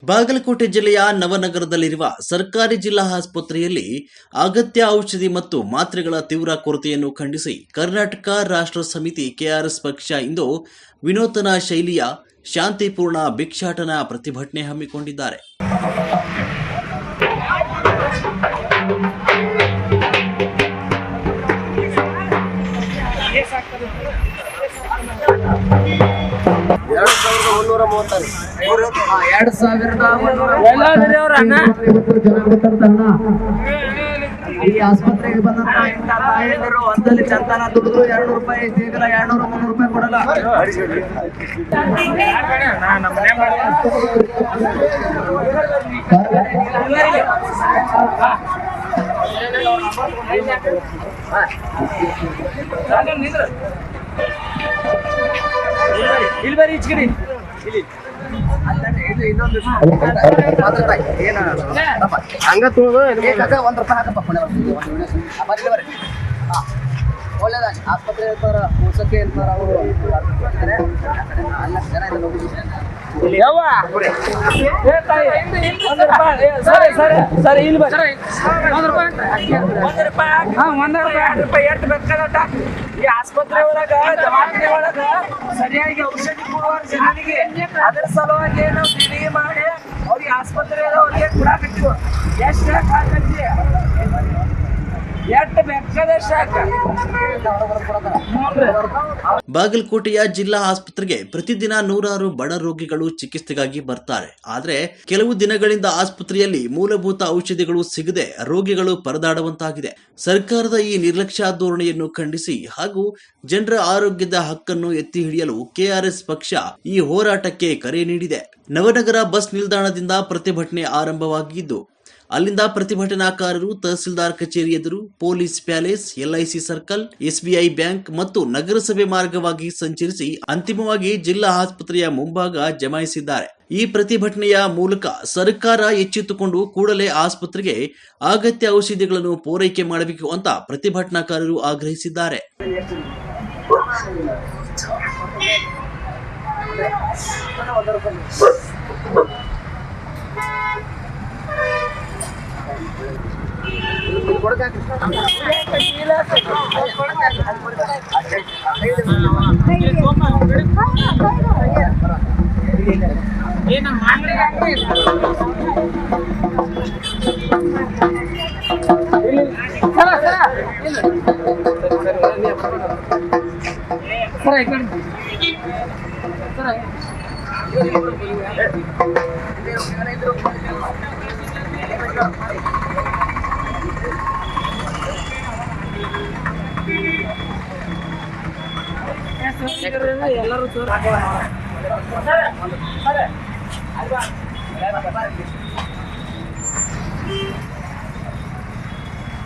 ಬಾಗಲಕೋಟೆ ಜಿಲ್ಲೆಯ ನವನಗರದಲ್ಲಿರುವ ಸರ್ಕಾರಿ ಜಿಲ್ಲಾ ಆಸ್ಪತ್ರೆಯಲ್ಲಿ ಅಗತ್ಯ ಔಷಧಿ ಮತ್ತು ಮಾತ್ರೆಗಳ ತೀವ್ರ ಕೊರತೆಯನ್ನು ಖಂಡಿಸಿ ಕರ್ನಾಟಕ ರಾಷ್ಟ್ರ ಸಮಿತಿ ಕೆಆರ್ಎಸ್ ಪಕ್ಷ ಇಂದು ವಿನೂತನ ಶೈಲಿಯ ಶಾಂತಿಪೂರ್ಣ ಭಿಕ್ಷಾಟನಾ ಪ್ರತಿಭಟನೆ ಹಮ್ಮಿಕೊಂಡಿದ್ದಾರೆ. ಈ ಆಸ್ಪತ್ರೆಗೆ ಬಂದಂತ ಇಂಥ ತಾಯಂದಿರು ಒಂದಲ್ಲಿ ಚಂತನ ದುಡಿದ್ರು 200 ರೂಪಾಯಿ ಸಿಗಲ್ಲ, 200-300 ರೂಪಾಯಿ ಕೊಡಲ್ಲ. ಇಲ್ಲಿ ಬರೀ ಇಚ್ಕಡಿ ಹಂಗ ತುಳಿದು ₹1 ಹಾಕಪ್ಪ. ಒಳ್ಳೇದಾಗ ಆಸ್ಪತ್ರೆ ಇರ್ತಾರ, ಉಳ್ಸಕ್ಕೆ ಇರ್ತಾರ ಅವರು. ಸರಿ ಇಲ್ಲಿ ಬರ್ರಿ. ₹1 ಎಷ್ಟು ಬೇಕಾದಟ ಈ ಆಸ್ಪತ್ರೆ ಒಳಗ ದವಾಖಾನೆ ಒಳಗ ಸರಿಯಾಗಿ ಔಷಧಿ ಕೊಡುವ ಜನರಿಗೆ ಅದರ ಸಲುವಾಗಿ ನಾವು ತಿಳಿ ಮಾಡಿ ಅವ್ರಿಗೆ ಆಸ್ಪತ್ರೆ ಅವ್ರಿಗೆ ಕೊಡಾಕತ್ತೀವಿ. ಎಷ್ಟು ಹಾಕತ್ತಿ ಎಷ್ಟು ಬೇಕಾದ ಬಾಗಲಕೋಟೆಯ ಜಿಲ್ಲಾ ಆಸ್ಪತ್ರೆಗೆ ಪ್ರತಿದಿನ ನೂರಾರು ಬಡ ರೋಗಿಗಳು ಚಿಕಿತ್ಸೆಗಾಗಿ ಬರ್ತಾರೆ. ಆದರೆ ಕೆಲವು ದಿನಗಳಿಂದ ಆಸ್ಪತ್ರೆಯಲ್ಲಿ ಮೂಲಭೂತ ಔಷಧಿಗಳು ಸಿಗದೆ ರೋಗಿಗಳು ಪರದಾಡುವಂತಾಗಿದೆ. ಸರ್ಕಾರದ ಈ ನಿರ್ಲಕ್ಷ್ಯ ಧೋರಣೆಯನ್ನು ಖಂಡಿಸಿ ಹಾಗೂ ಜನರ ಆರೋಗ್ಯದ ಹಕ್ಕನ್ನು ಎತ್ತಿ ಹಿಡಿಯಲು ಕೆಆರ್ಎಸ್ ಪಕ್ಷ ಈ ಹೋರಾಟಕ್ಕೆ ಕರೆ ನೀಡಿದೆ. ನವನಗರ ಬಸ್ ನಿಲ್ದಾಣದಿಂದ ಪ್ರತಿಭಟನೆ ಆರಂಭವಾಗಿದ್ದು ಅಲ್ಲಿಂದ ಪ್ರತಿಭಟನಾಕಾರರು ತಹಸೀಲ್ದಾರ್ ಕಚೇರಿ ಎದುರು, police palace, LIC circle, SBI bank ಮತ್ತು ನಗರಸಭೆ ಮಾರ್ಗವಾಗಿ ಸಂಚರಿಸಿ ಅಂತಿಮವಾಗಿ ಜಿಲ್ಲಾ ಆಸ್ಪತ್ರೆಯ ಮುಂಭಾಗ ಜಮಾಯಿಸಿದ್ದಾರೆ. ಈ ಪ್ರತಿಭಟನೆಯ ಮೂಲಕ ಸರ್ಕಾರ ಎಚ್ಚೆತ್ತುಕೊಂಡು ಕೂಡಲೇ ಆಸ್ಪತ್ರೆಗೆ ಅಗತ್ಯ ಔಷಧಿಗಳನ್ನು ಪೂರೈಕೆ ಮಾಡಬೇಕು ಅಂತ ಪ್ರತಿಭಟನಾಕಾರರು ಆಗ್ರಹಿಸಿದ್ದಾರೆ. ಎಲ್ಲರೂ